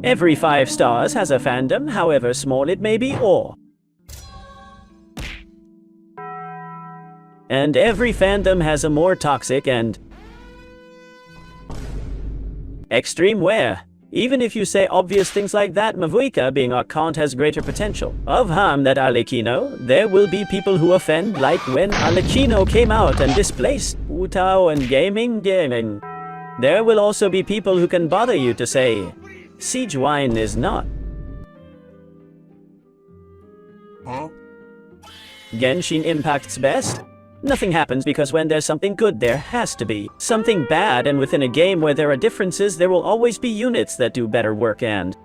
Every 5 stars has a fandom, however small it may be, and every fandom has a more toxic and extreme where, even if you say obvious things like that Mavuika being our count has greater potential of harm than Arlecchino, there will be people who offend, like when Arlecchino came out and displaced Utao and gaming. There will also be people who can bother you to say, Siege Wine is not. Genshin Impact's best? Nothing happens because when there's something good, there has to be something bad, and within a game where there are differences, there will always be units that do better work and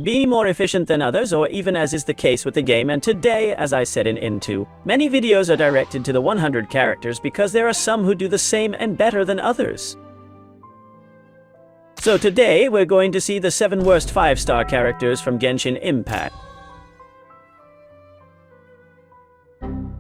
be more efficient than others, or even as is the case with the game. And today, as I said in N2, many videos are directed to the 100 characters because there are some who do the same and better than others. So today, we're going to see the 7 worst 5-star characters from Genshin Impact.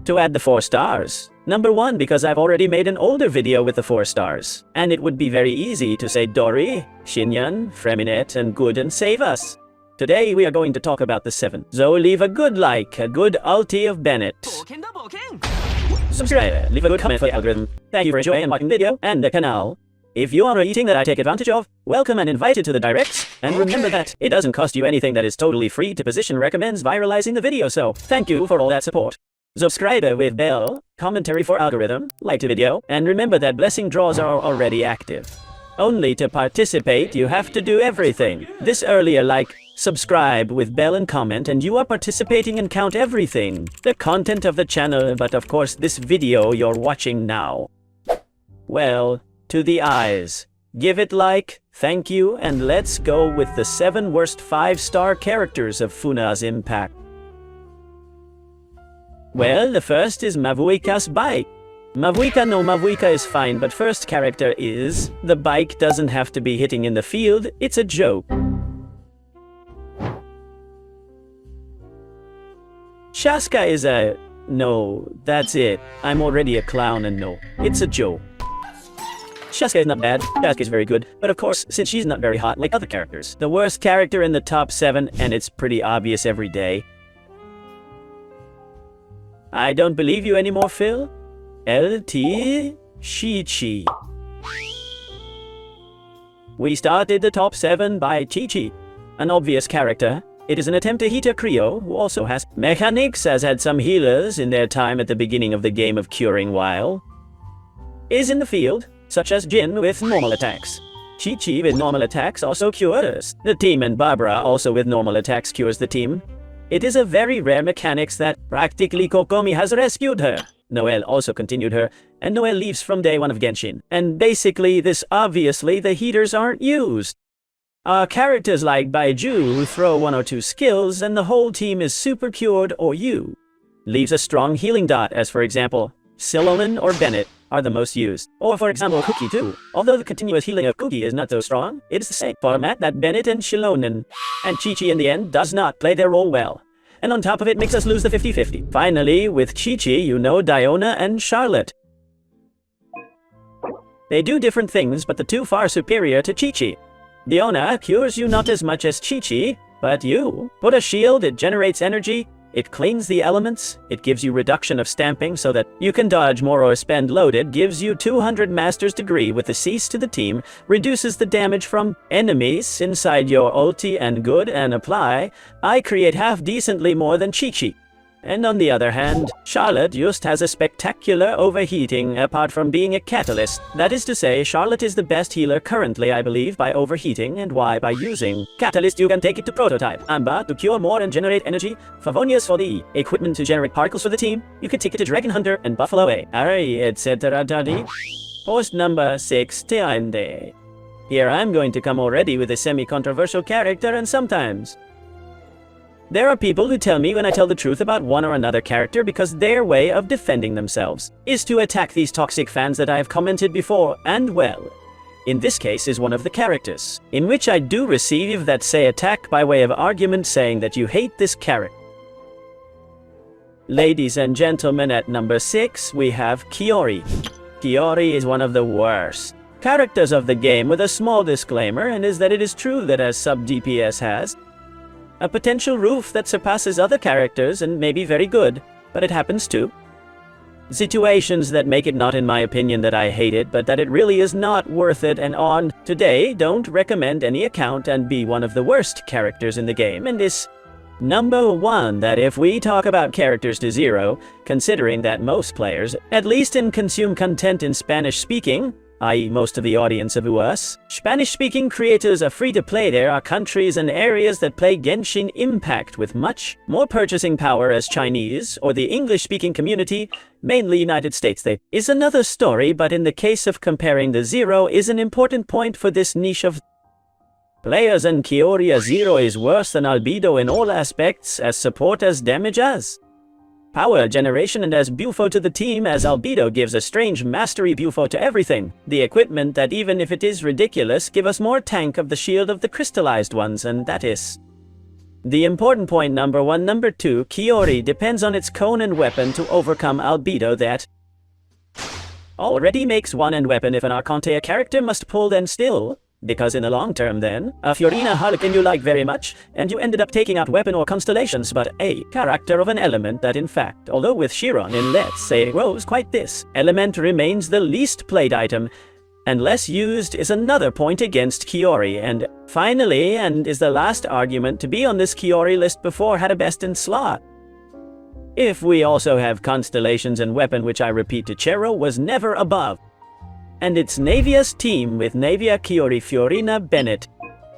To add the 4 stars. Number 1, because I've already made an older video with the 4 stars. And it would be very easy to say Dori, Xinyan, Freminet, and Good and save us. Today we are going to talk about the 7. So leave a good like, a good ulti of Bennett. Subscribe, leave a good comment for the algorithm. Thank you for enjoying and watching the video and the canal. If you are eating that I take advantage of, welcome and invited to the directs. And remember that it doesn't cost you anything, that is totally free to position recommends viralizing the video, so thank you for all that support. Subscribe with bell, commentary for algorithm, like the video, and remember that blessing draws are already active. Only to participate you have to do everything. This earlier like, subscribe with bell and comment, and you are participating and count everything. The content of the channel, but of course this video you're watching now. Well, to the eyes. Give it like, thank you, and let's go with the 7 worst 5-star characters of FUNA's Impact. Well, the first is Mavuika's bike. Mavuika is fine, but first character is, the bike doesn't have to be hitting in the field, it's a joke. Shaska is a, no, that's it, I'm already a clown and no, it's a joke. Shaska is not bad, Shaska is very good, but of course, since she's not very hot like other characters. The worst character in the top 7, and it's pretty obvious every day. I don't believe you anymore, Phil. LT Chi-Chi. We started the top 7 by Chi-Chi. An obvious character. It is an attempt to Hita Creo, who also has mechanics, has had some healers in their time at the beginning of the game of curing while is in the field, such as Jin with normal attacks. Chi-Chi with normal attacks also cures the team, and Barbara also with normal attacks cures the team. It is a very rare mechanics that practically Kokomi has rescued her. Noelle also continued her, and Noelle leaves from day 1 of Genshin. And basically this obviously the heaters aren't used. Characters like Baiju who throw 1 or 2 skills and the whole team is super cured, or you leaves a strong healing dot, as for example, Silolan or Bennett are the most used. Or for example Cookie too. Although the continuous healing of Cookie is not so strong, it's the same format that Bennett and Shilonen. And Chi-Chi in the end does not play their role well. And on top of it makes us lose the 50-50. Finally, with Chi-Chi, you know Diona and Charlotte. They do different things, but the two far superior to Chi-Chi. Diona cures you not as much as Chi-Chi, but you put a shield, it generates energy, it cleans the elements, it gives you reduction of stamping so that you can dodge more or spend loaded, gives you 200 master's degree with the cease to the team, reduces the damage from enemies inside your ulti, and good and apply, I create half decently more than Chi-Chi. And on the other hand, Charlotte just has a spectacular overheating apart from being a catalyst. That is to say, Charlotte is the best healer currently, I believe, by overheating. And why? By using catalyst you can take it to prototype, Amba to cure more and generate energy, Favonius for the equipment to generate particles for the team, you can take it to Dragon Hunter and Buffalo A, etc. Post number 16. Here I'm going to come already with a semi-controversial character, and sometimes there are people who tell me when I tell the truth about one or another character because their way of defending themselves is to attack these toxic fans that I have commented before, and well, in this case is one of the characters, in which I do receive that say attack by way of argument saying that you hate this character. Ladies and gentlemen, at number 6 we have Kiori. Kiori is one of the worst. characters of the game with a small disclaimer, and is that it is true that as sub DPS has a potential roof that surpasses other characters and may be very good, but it happens too. Situations that make it not in my opinion that I hate it, but that it really is not worth it, and on today don't recommend any account and be one of the worst characters in the game, and this number one, that if we talk about characters to zero, considering that most players, at least in consume content in Spanish speaking, i.e. most of the audience of US, Spanish-speaking creators are free to play. There are countries and areas that play Genshin Impact with much more purchasing power as Chinese, or the English-speaking community, mainly United States. They is another story, but in the case of comparing the zero is an important point for this niche of players, and Kyoria Zero is worse than Albedo in all aspects, as support, as damage, as power generation, and as bufo to the team, as Albedo gives a strange mastery bufo to everything. The equipment that, even if it is ridiculous, give us more tank of the shield of the crystallized ones, and that is the important point number one. Number two, Kiori depends on its cone and weapon to overcome Albedo that already makes one and weapon if an Archonte character must pull then still. Because in the long term then, a Fiorina Harlequin you like very much, and you ended up taking out weapon or constellations, but a character of an element that in fact, although with Chiron in let's say grows quite this element, remains the least played item, and less used is another point against Kiori. And finally, and is the last argument to be on this Kiori list before had a best in slot. If we also have constellations and weapon, which I repeat to Chero was never above, and it's Navia's team with Navia, Kiori, Fiorina, Bennett,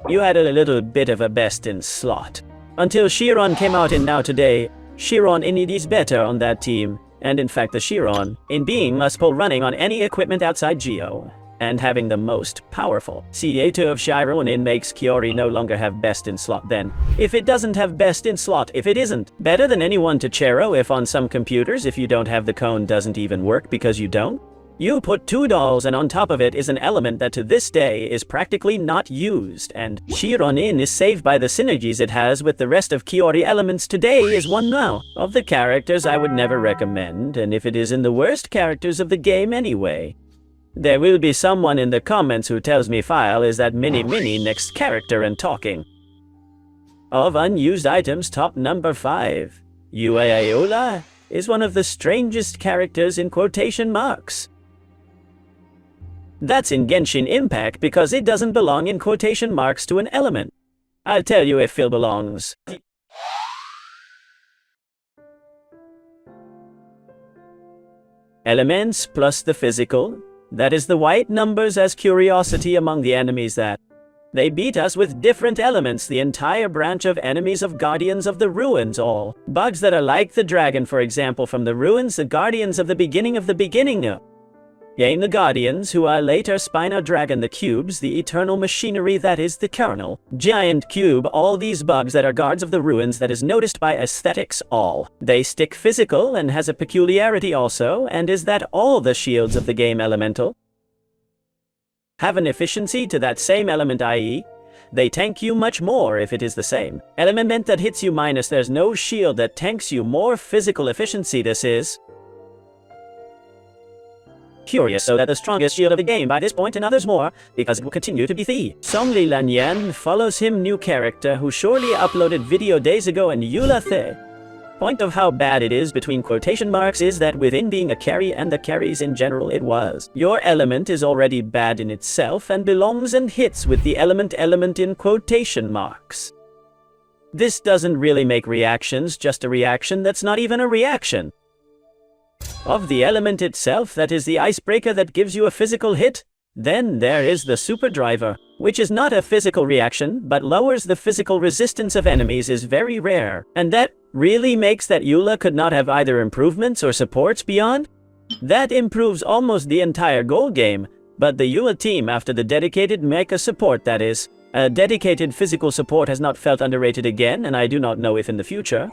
you had a little bit of a best in slot. Until Chiron came out, and now today, Chiron is better on that team, and in fact the Chiron, in being must pull running on any equipment outside Geo, and having the most powerful CA2 of Chiron in makes Kiori no longer have best in slot then. If it doesn't have best in slot, if it isn't better than anyone to Chero, if on some computers if you don't have the cone doesn't even work because you don't, you put two dolls, and on top of it is an element that to this day is practically not used, and Chiron in is saved by the synergies it has with the rest of Kiori elements. Today is one now of the characters I would never recommend, and if it is in the worst characters of the game anyway. There will be someone in the comments who tells me File is that mini next character, and talking of unused items, top number 5. Aola is one of the strangest characters in quotation marks. That's in Genshin Impact because it doesn't belong in quotation marks to an element. I'll tell you if Phil belongs. Elements plus the physical, that is the white numbers as curiosity among the enemies that they beat us with different elements, the entire branch of enemies of Guardians of the Ruins, all bugs that are like the dragon, for example, from the Ruins, the Guardians of the beginning game, the Guardians, who are later Spina Dragon, the cubes, the eternal machinery that is the kernel, giant cube, all these bugs that are guards of the ruins that is noticed by aesthetics all. They stick physical and has a peculiarity also, and is that all the shields of the game elemental have an efficiency to that same element, i.e. they tank you much more if it is the same element that hits you minus there's no shield that tanks you more physical efficiency. This is curious, so that the strongest shield of the game by this point, and others more, because it will continue to be the Songli Lanyan follows him new character who surely uploaded video days ago, and Yula The point of how bad it is between quotation marks is that within being a carry and the carries in general it was. Your element is already bad in itself and belongs and hits with the element in quotation marks. This doesn't really make reactions just a reaction that's not even a reaction of the element itself, that is the icebreaker that gives you a physical hit. Then there is the super driver, which is not a physical reaction, but lowers the physical resistance of enemies, is very rare. And that really makes that Eula could not have either improvements or supports beyond. That improves almost the entire gold game, but the Eula team after the dedicated mecha support, that is, a dedicated physical support, has not felt underrated again, and I do not know if in the future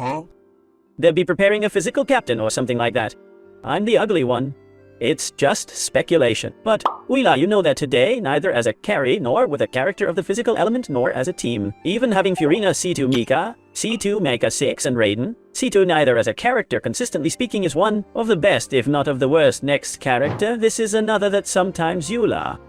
they'll be preparing a physical captain or something like that. I'm the ugly one. It's just speculation. But, Willa, you know that today, neither as a carry, nor with a character of the physical element, nor as a team, even having Furina C2 Mika, C2 Mecha 6 and Raiden, C2 neither as a character, consistently speaking, is one of the best, if not of the worst. Next character, this is another that sometimes Eula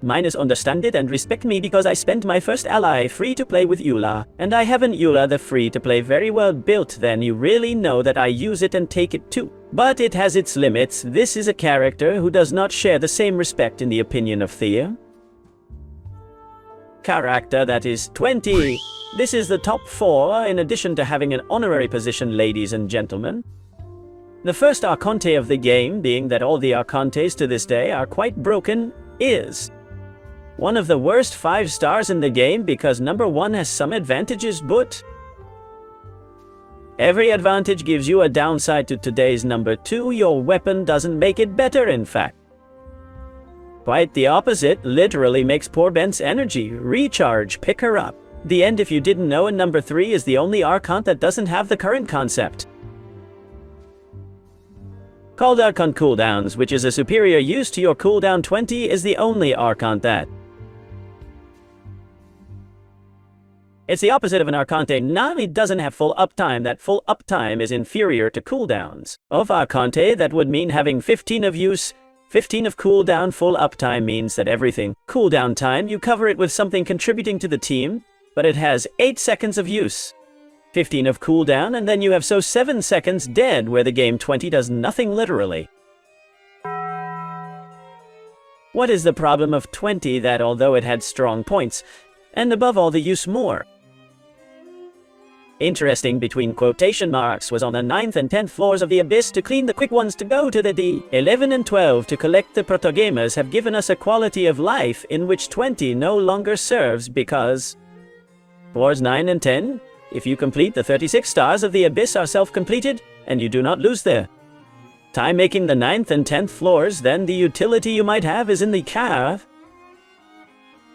Minus understand it and respect me because I spent my first ally free to play with Eula. And I haven't Eula the free to play very well built, then you really know that I use it and take it too. But it has its limits. This is a character who does not share the same respect in the opinion of Thea. Character that is 20. This is the top 4 in addition to having an honorary position, ladies and gentlemen. The first Archonte of the game, being that all the Archontes to this day are quite broken, is one of the worst 5 stars in the game because number 1 has some advantages, but every advantage gives you a downside to today's number 2. Your weapon doesn't make it better, in fact. Quite the opposite, literally makes poor Bent's energy recharge, pick her up. The end if you didn't know, and number 3 is the only Archon that doesn't have the current concept called Archon cooldowns, which is a superior use to your cooldown. 20 is the only Archon that it's the opposite of an Archonte. Not only doesn't have full uptime, that full uptime is inferior to cooldowns. Of Archonte, that would mean having 15 of use, 15 of cooldown. Full uptime means that everything cooldown time, you cover it with something contributing to the team, but it has 8 seconds of use. 15 of cooldown, and then you have 7 seconds dead, where the game 20 does nothing literally. What is the problem of 20? That although it had strong points, and above all the use more interesting between quotation marks was on the 9th and 10th floors of the Abyss to clean the quick ones to go to the D. 11 and 12 to collect the protogamers have given us a quality of life in which 20 no longer serves because floors 9 and 10, if you complete the 36 stars of the Abyss, are self-completed, and you do not lose their time making the 9th and 10th floors, then the utility you might have is in the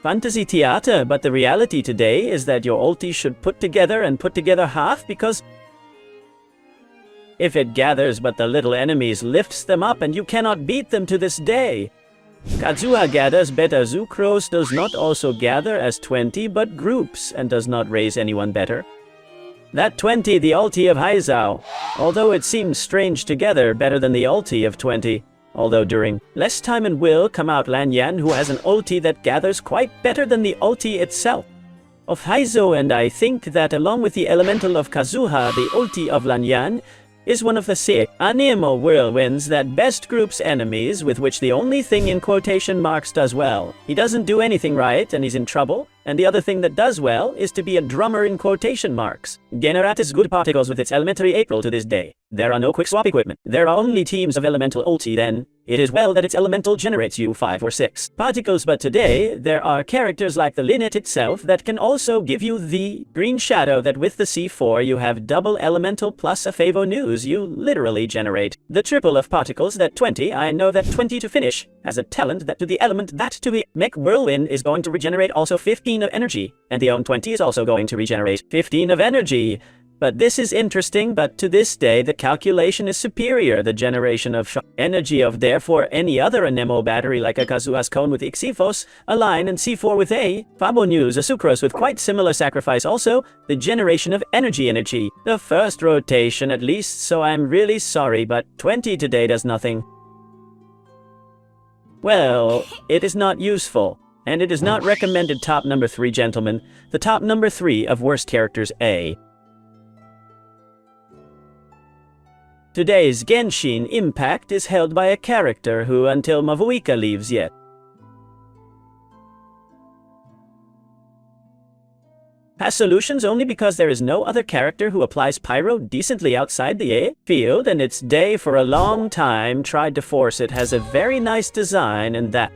fantasy theater, but the reality today is that your ulti should put together half, because if it gathers but the little enemies lifts them up and you cannot beat them to this day. Kazuha gathers better. Zucros does not also gather as 20 but groups and does not raise anyone better. That 20, the ulti of Haizao, although it seems strange together, better than the ulti of 20. Although during less time and will come out Lanyan, who has an ulti that gathers quite better than the ulti itself of Haizo, and I think that along with the elemental of Kazuha, the ulti of Lanyan is one of the sick anemo whirlwinds that best groups enemies, with which the only thing in quotation marks does well. He doesn't do anything right and he's in trouble, and the other thing that does well is to be a drummer in quotation marks. Generates good particles with its elementary April to this day. There are no quick swap equipment. There are only teams of elemental ulti, then it is well that its elemental generates you 5 or 6 particles, but today there are characters like the Linnet itself that can also give you the green shadow that with the C4 you have double elemental plus a Favo news. You literally generate the triple of particles that 20. I know that 20 to finish has a talent that to the element that to the mech whirlwind is going to regenerate also 15 of energy, and the own 20 is also going to regenerate 15 of energy. But this is interesting, but to this day the calculation is superior. The generation of energy of therefore any other Anemo battery like a Kazuha's cone with Ixifos, a line, and C4 with a Fabo News, a Sucrose with quite similar sacrifice. Also, the generation of energy. The first rotation at least, so I'm really sorry, but 20 today does nothing. Well, it is not useful, and it is not recommended. Top number 3, gentlemen. The top number 3 of worst characters A. Today's Genshin impact is held by a character who, until Mavuika leaves yet, has solutions only because there is no other character who applies pyro decently outside the A field, and its day for a long time tried to force it. Has a very nice design, and that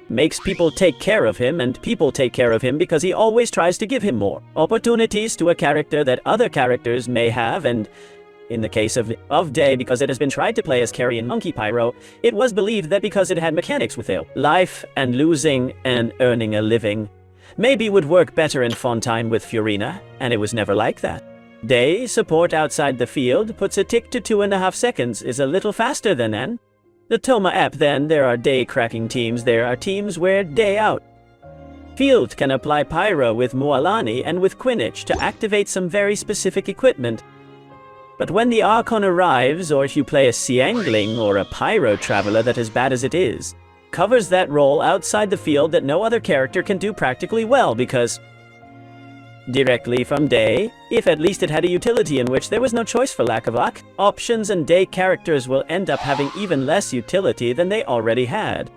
makes people take care of him, and people take care of him because he always tries to give him more opportunities to a character that other characters may have, and in the case of Day, because it has been tried to play as carry in Monkey Pyro, it was believed that because it had mechanics with ill life and losing and earning a living, maybe would work better in Fontaine with Furina, and it was never like that. Day support outside the field puts a tick to 2.5 seconds, is a little faster than N. The Toma app. Then there are day cracking teams. There are teams where day out field can apply pyro with Mualani and with Quinich to activate some very specific equipment. But when the Archon arrives, or if you play a Siangling or a Pyro Traveler that as bad as it is, covers that role outside the field that no other character can do practically well because directly from day, if at least it had a utility in which there was no choice for lack of luck, options and day characters will end up having even less utility than they already had.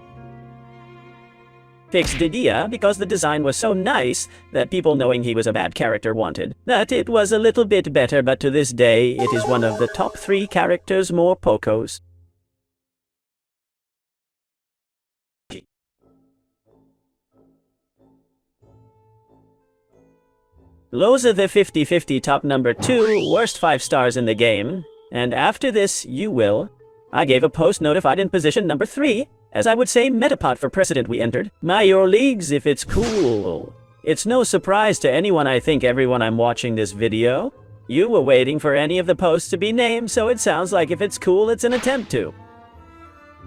Fixed idea because the design was so nice that people knowing he was a bad character wanted that it was a little bit better, but to this day it is one of the top 3 characters more pocos. Those are the 50-50 top number 2 worst 5 stars in the game, and after this you will. I gave a post notified in position number 3, as I would say Metapod for precedent we entered. My your leagues if it's cool. It's no surprise to anyone, I think everyone I'm watching this video. You were waiting for any of the posts to be named, so it sounds like if it's cool it's an attempt to.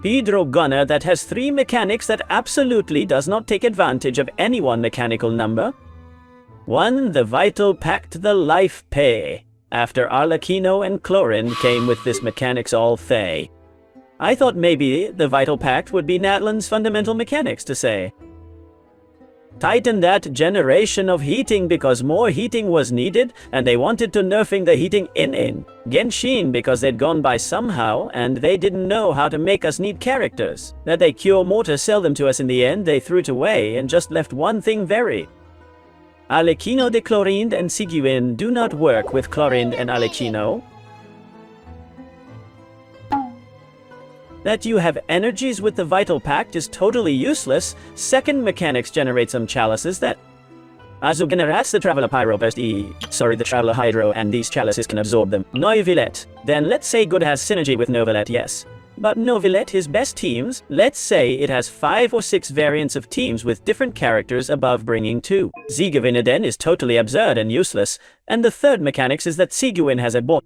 Pedro Gunner that has 3 mechanics that absolutely does not take advantage of any one mechanical number. 1. The Vital Pact the Life Pay. After Arlecchino and Chlorine came with this mechanics all thay. I thought maybe the Vital Pact would be NATLAN's fundamental mechanics to say. Tighten that generation of heating because more heating was needed and they wanted to nerfing the heating in Genshin because they'd gone by somehow and they didn't know how to make us need characters. That they cure more to sell them to us in the end they threw it away and just left one thing very. Arlecchino de Chlorine and Seguin do not work with Chlorine and Arlecchino. That you have energies with the Vital Pact is totally useless. Second mechanics generate some chalices that generate the Traveler Pyro sorry, the Traveler Hydro, and these chalices can absorb them. Novelet. Then let's say good has synergy with Novelet, yes. But Novelet, his best teams, let's say it has 5 or 6 variants of teams with different characters above bringing 2. Seguin is totally absurd and useless, and the third mechanics is that Seguin has a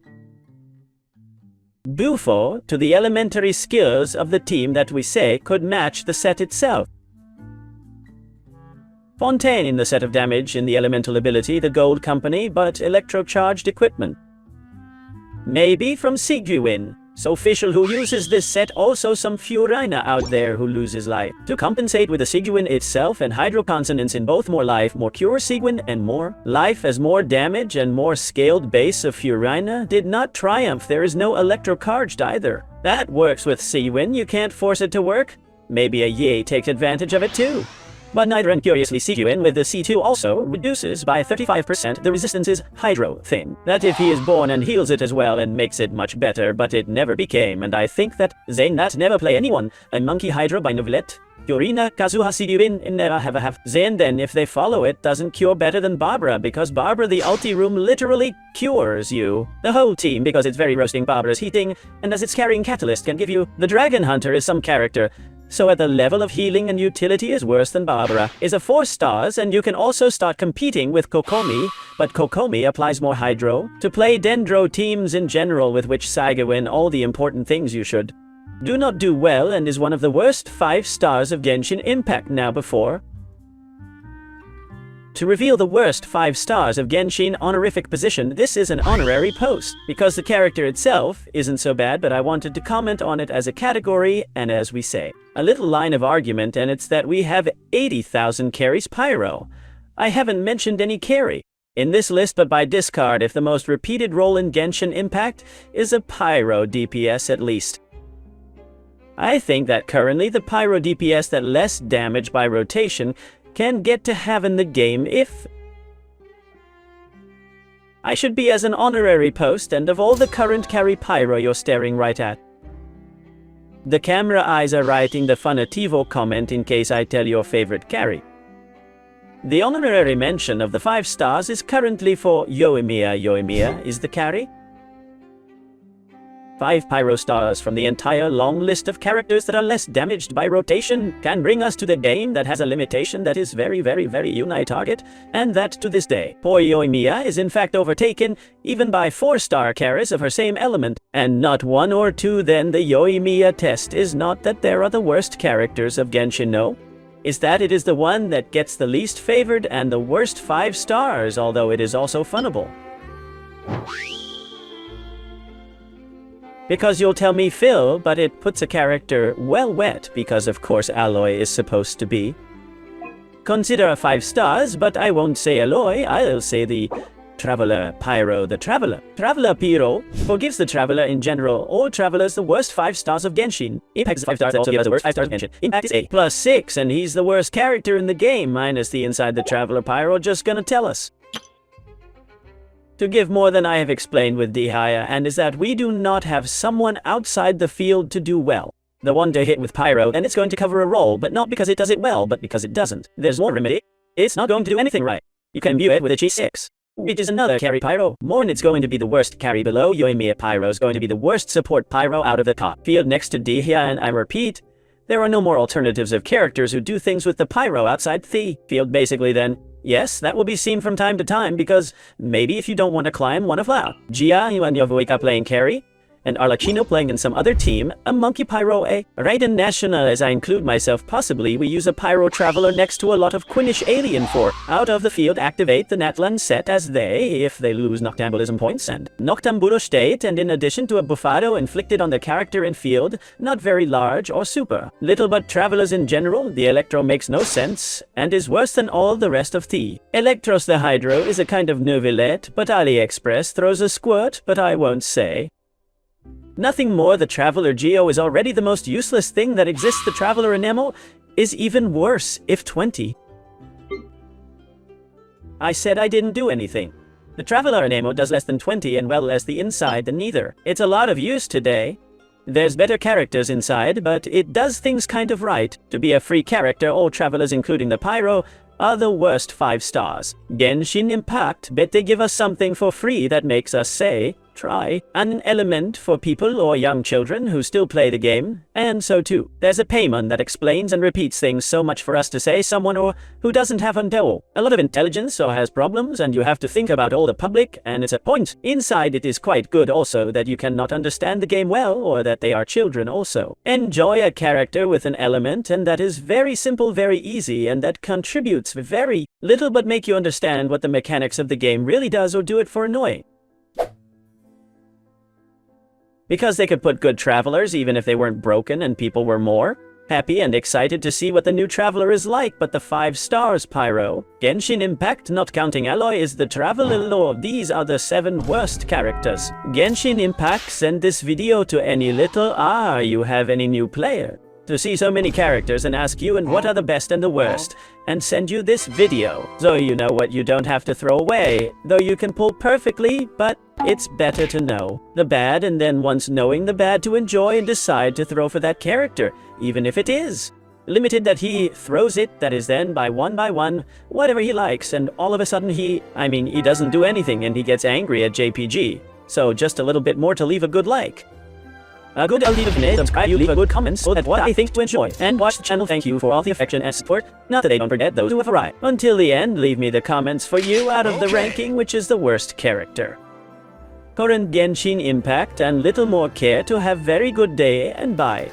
Bufo to the elementary skills of the team that we say could match the set itself. Fontaine in the set of damage in the elemental ability, the gold company, but electro-charged equipment. Maybe from Seguin. So official who uses this set, also some Furina out there who loses life. To compensate with the Seguin itself and hydro consonants in both more life, more cure Seguin, and more life as more damage and more scaled base of Furina did not triumph. There is no electro-charged either. That works with Seguin, you can't force it to work. Maybe a Ye takes advantage of it too. But neither, and curiously Seguin with the C2 also reduces by 35% the resistance's hydro thing. That if he is born and heals it as well and makes it much better, but it never became, and I think that Zayn never play anyone. A monkey hydro by Novelet. Purina, Kazuha Seguin, and never have. Zayn then if they follow it doesn't cure better than Barbara because Barbara the ulti room literally cures you. The whole team because it's very roasting Barbara's heating, and as its carrying catalyst can give you. The Dragon Hunter is some character. So at the level of healing and utility is worse than Barbara, is a 4 stars, and you can also start competing with Kokomi, but Kokomi applies more hydro to play Dendro teams in general, with which Seguin all the important things you should do not do well and is one of the worst 5 stars of Genshin Impact now before. To reveal the worst 5 stars of Genshin honorific position, this is an honorary post, because the character itself isn't so bad, but I wanted to comment on it as a category, and as we say, a little line of argument, and it's that we have 80,000 carries Pyro. I haven't mentioned any carry in this list, but by discard if the most repeated role in Genshin Impact is a Pyro DPS at least. I think that currently the Pyro DPS that less damage by rotation can get to have in the game if I should be as an honorary post, and of all the current carry Pyro you're staring right at. The camera eyes are writing the Funativo comment in case I tell your favorite carry. The honorary mention of the 5 stars is currently for Yoimiya. Yoimiya is the carry. 5 Pyro stars from the entire long list of characters that are less damaged by rotation can bring us to the game that has a limitation that is very uni-target, and that to this day, poor Yoimiya is in fact overtaken even by 4-star carries of her same element, and not 1 or 2. Then the Yoimiya test is not that there are the worst characters of Genshin, no. Is that it is the one that gets the least favored and the worst 5 stars, although it is also funnable. Because you'll tell me Phil, but it puts a character well wet because of course Aloy is supposed to be. Consider a 5 stars, but I won't say Aloy, I'll say the Traveler Pyro the Traveler. Traveler Pyro forgives the Traveler in general. All Travelers the worst 5 stars of Genshin. Impact is 5 stars, also gives the worst 5 stars of Genshin. Impact is A+6, and he's the worst character in the game, minus the inside the Traveler Pyro just gonna tell us. To give more than I have explained with Dehaya, and is that we do not have someone outside the field to do well. The one to hit with Pyro, and it's going to cover a role, but not because it does it well, but because it doesn't. There's more remedy. It's not going to do anything right. You can imbue it with a G6. It is another carry Pyro. Morn, it's going to be the worst carry below. Yoimiya Pyro is going to be the worst support Pyro out of the top field next to Dehaya, and I repeat, there are no more alternatives of characters who do things with the Pyro outside the field basically then. Yes, that will be seen from time to time because maybe if you don't want to climb one of Lao, Gia, you and Yovuika playing carry, and Arlecchino playing in some other team, a Monkey Pyro A. Right in National, as I include myself possibly, we use a Pyro Traveler next to a lot of Quinish Alien for out of the field activate the Natlan set as they, if they lose Noctambulism points and Noctambulo state, and in addition to a Buffado inflicted on the character in field, not very large or super. Little but Travelers in general, the Electro makes no sense, and is worse than all the rest of the. Electros the Hydro is a kind of Neuvillette, but AliExpress throws a squirt, but I won't say. Nothing more, the Traveler Geo is already the most useless thing that exists. The Traveler Anemo is even worse, if 20. I said I didn't do anything. The Traveler Anemo does less than 20 and well less the inside than neither. It's a lot of use today. There's better characters inside, but it does things kind of right. To be a free character, all Travelers including the Pyro are the worst 5 stars. Genshin Impact, bet they give us something for free that makes us say, try. An element for people or young children who still play the game, and so too. There's a payment that explains and repeats things so much for us to say someone or who doesn't have a lot of intelligence or has problems, and you have to think about all the public, and it's a point. Inside it is quite good also that you cannot understand the game well, or that they are children also. Enjoy a character with an element, and that is very simple, very easy, and that contributes very little but make you understand what the mechanics of the game really does or do it for annoying. Because they could put good Travelers even if they weren't broken and people were more happy and excited to see what the new Traveler is like, but the 5 stars Pyro. Genshin Impact, not counting Aloy, is the Traveler Lord. These are the 7 worst characters. Genshin Impact, send this video to any little you have any new player to see so many characters and ask you and what are the best and the worst, and send you this video, so you know what you don't have to throw away, though you can pull perfectly, but it's better to know the bad, and then once knowing the bad to enjoy and decide to throw for that character, even if it is limited that he throws it, that is then by one, whatever he likes, and all of a sudden he doesn't do anything and he gets angry at JPG, so just a little bit more to leave a good like. A good leave a minute, subscribe, you leave a good comment so that what I think to enjoy, and watch the channel. Thank you for all the affection and support, not that they don't forget those who have arrived. Until the end, leave me the comments for you out of the ranking which is the worst character. Current Genshin Impact, and little more care to have very good day and bye.